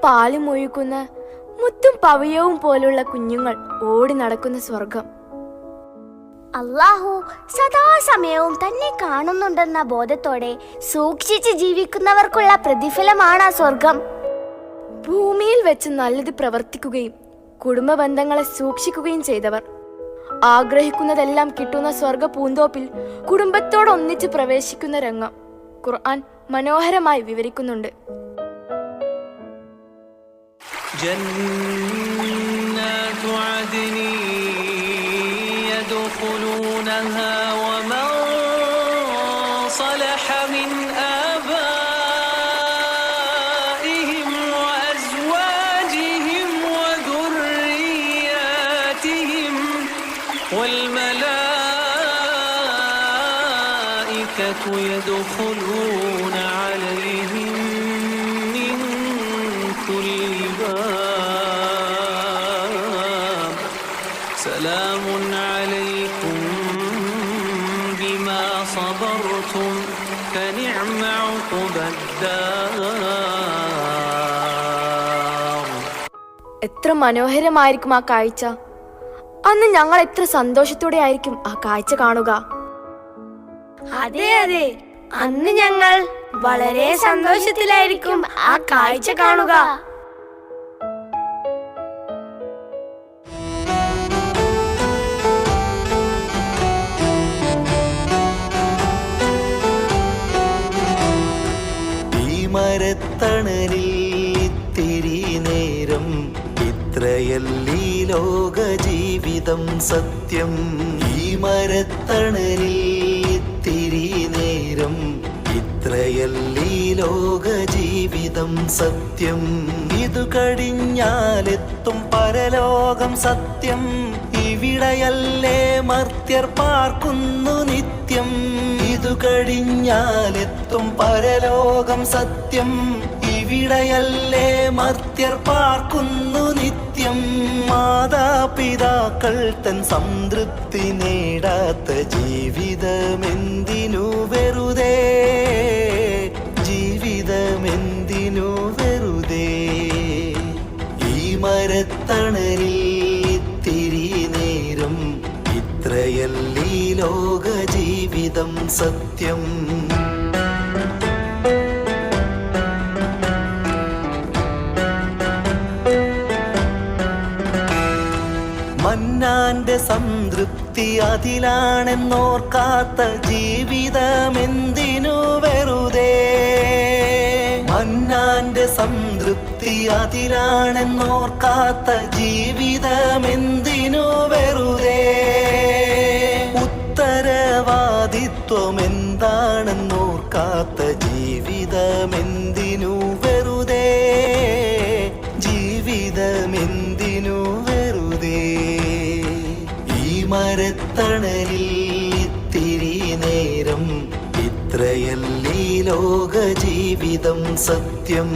പാലും ഒഴുക്കുന്ന മുത്തും പവിയവും പോലുള്ള കുഞ്ഞുങ്ങൾ ഓടി നടക്കുന്ന സ്വർഗം. അല്ലാഹു സദാസമയവും തന്നെ കാണുന്നുണ്ടെന്ന ബോധത്തോടെ സൂക്ഷിച്ച് ജീവിക്കുന്നവർക്കുള്ള പ്രതിഫലമാണ് ആ സ്വർഗം. ഭൂമിയിൽ വെച്ച് നല്ലത് പ്രവർത്തിക്കുകയും കുടുംബ ബന്ധങ്ങളെ സൂക്ഷിക്കുകയും ചെയ്തവർ ആഗ്രഹിക്കുന്നതെല്ലാം കിട്ടുന്ന സ്വർഗ പൂന്തോപ്പിൽ കുടുംബത്തോടൊന്നിച്ച് പ്രവേശിക്കുന്ന രംഗം ഖുർആൻ മനോഹരമായി വിവരിക്കുന്നുണ്ട്. ജന്നതു അദ്നി യദ്ഖുലൂനഹാ വമൻ صلح من آبائهم وأزواجهم وذرياتهم والملائكة يدخلون عليهم من كل باب سلام عليكم بما صبرتم فنعم عقبى الدار. എത്ര മനോഹരമായിരിക്കും ആ കാഴ്ച. അന്ന് ഞങ്ങൾ എത്ര സന്തോഷത്തോടെ ആയിരിക്കും ആ കാഴ്ച കാണുക. അതെ അതെ, അന്ന് ഞങ്ങൾ വളരെ സന്തോഷത്തിലായിരിക്കും ആ കാഴ്ച കാണുക. മരത്തണലിൽ ഇത്തിരി നേരം ഇത്രയല്ലീ ലോക ജീവിതം സത്യം. ഈ മരത്തണലിൽ ഇത്തിരി നേരം ഇത്രയല്ലീ ലോക ജീവിതം സത്യം. ഇതു കഴിഞ്ഞാലെത്തും പരലോകം സത്യം. ഇവിടെയല്ലേ മർത്യർ പാർക്കുന്നു നിത്യം. ഇതു കഴിഞ്ഞാലെത്തും പരലോകം സത്യം. ഇവിടെയല്ലേ മർത്യർ പാർക്കുന്നു നിത്യം. മാതാപിതാക്കൾ തൻ സംതൃപ്തി നേടാത്ത ജീവിതമെന്തിനു വെറുതെ, ജീവിതമെന്തിനു വെറുതെ. ഈ മരത്തണലിൽ ഇത്തിരി നേരം ഇത്രയല്ലീ ലോക ജീവിതം സത്യം. മന്നാന്റെ സംതൃപ്തി അതിലാണെന്നോർക്കാത്ത ജീവിതമെന്തിനു വെറുതെ. മന്നാന്റെ സംതൃപ്തി അതിലാണെന്നോർക്കാത്ത ജീവിതമെന്തിനു വെറുതെ. ഉത്തരവാദിത്വമെന്താണെന്നോർക്കാത്ത ജീവിതമെന്തിനു വെറുതെ, ജീവിതമെന്തിനു വെറുതെ. ഈ മരത്തണലിൽ ഇത്തിരി നേരം ഇത്രയല്ലീ ലോക ജീവിതം സത്യം.